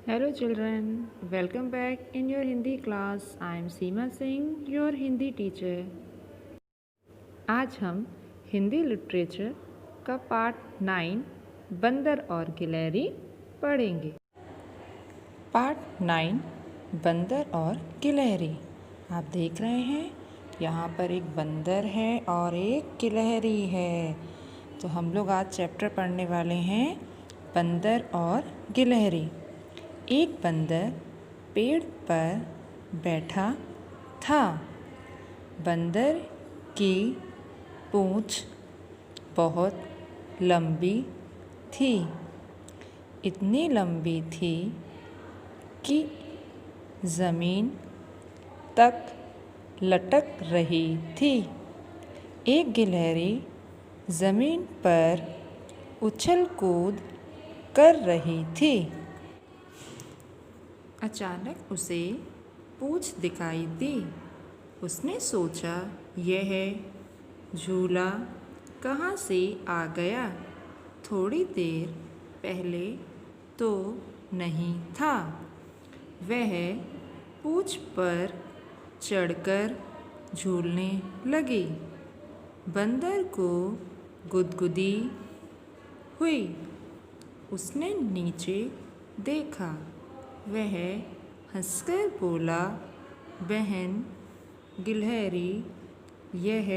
Hello children, welcome back in your Hindi class. I am Seema Singh, your Hindi teacher. आज हम Hindi literature का part 9 बंदर और गिलहरी पढ़ेंगे। पार्ट 9 बंदर और गिलहरी। आप देख रहे हैं यहाँ पर एक बंदर है और एक गिलहरी है। तो हम लोग आज चैप्टर पढ़ने वाले हैं बंदर और गिलहरी। एक बंदर पेड़ पर बैठा था। बंदर की पूंछ बहुत लंबी थी। इतनी लंबी थी कि ज़मीन तक लटक रही थी। एक गिलहरी ज़मीन पर उछल कूद कर रही थी। अचानक उसे पूंछ दिखाई दी। उसने सोचा, यह झूला कहाँ से आ गया? थोड़ी देर पहले तो नहीं था। वह पूंछ पर चढ़कर झूलने लगी। बंदर को गुदगुदी हुई। उसने नीचे देखा। वह हंसकर बोला, बहन गिलहरी, यह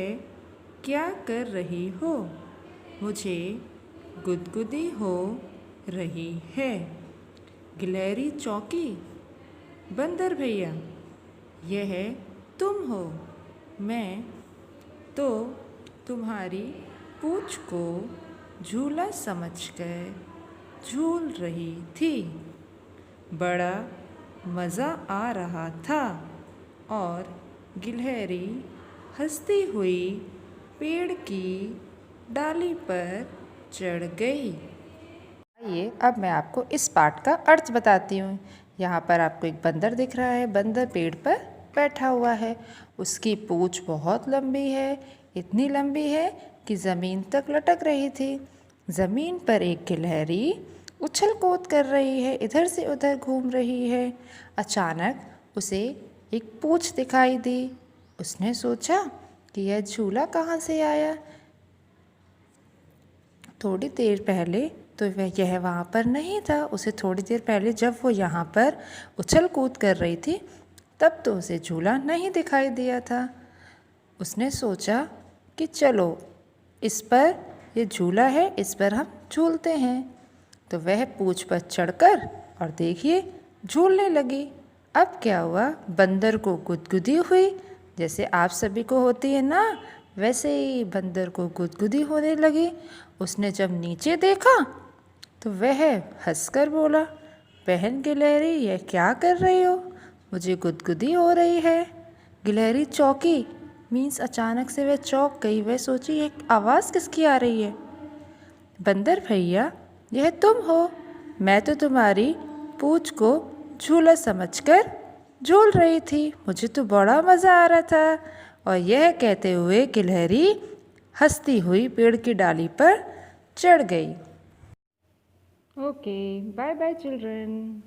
क्या कर रही हो? मुझे गुदगुदी हो रही है। गिलहरी चौंकी। बंदर भैया, यह तुम हो? मैं तो तुम्हारी पूंछ को झूला समझकर झूल रही थी। बड़ा मज़ा आ रहा था और गिलहरी हंसती हुई पेड़ की डाली पर चढ़ गई। आइए अब मैं आपको इस पाठ का अर्थ बताती हूँ। यहाँ पर आपको एक बंदर दिख रहा है। बंदर पेड़ पर बैठा हुआ है। उसकी पूंछ बहुत लंबी है। इतनी लंबी है कि ज़मीन तक लटक रही थी। ज़मीन पर एक गिलहरी उछल कूद कर रही है, इधर से उधर घूम रही है। अचानक उसे एक पूंछ दिखाई दी। उसने सोचा कि यह झूला कहाँ से आया? थोड़ी देर पहले तो यह वहाँ पर नहीं था। उसे थोड़ी देर पहले जब वो यहाँ पर उछल कूद कर रही थी तब तो उसे झूला नहीं दिखाई दिया था। उसने सोचा कि चलो इस पर, ये झूला है, इस पर हम झूलते हैं। तो वह पूंछ पर चढ़कर और देखिए झूलने लगी। अब क्या हुआ? बंदर को गुदगुदी हुई। जैसे आप सभी को होती है ना, वैसे ही बंदर को गुदगुदी होने लगी। उसने जब नीचे देखा तो वह हंसकर बोला, बहन गिलहरी, यह क्या कर रही हो? मुझे गुदगुदी हो रही है। गिलहरी चौंकी, मीन्स अचानक से वह चौंक गई। वह सोची, एक आवाज़ किसकी आ रही है? बंदर भैया, यह तुम हो? मैं तो तुम्हारी पूंछ को झूला समझकर झूल रही थी। मुझे तो बड़ा मज़ा आ रहा था। और यह कहते हुए गिलहरी हंसती हुई पेड़ की डाली पर चढ़ गई। Okay, bye bye children.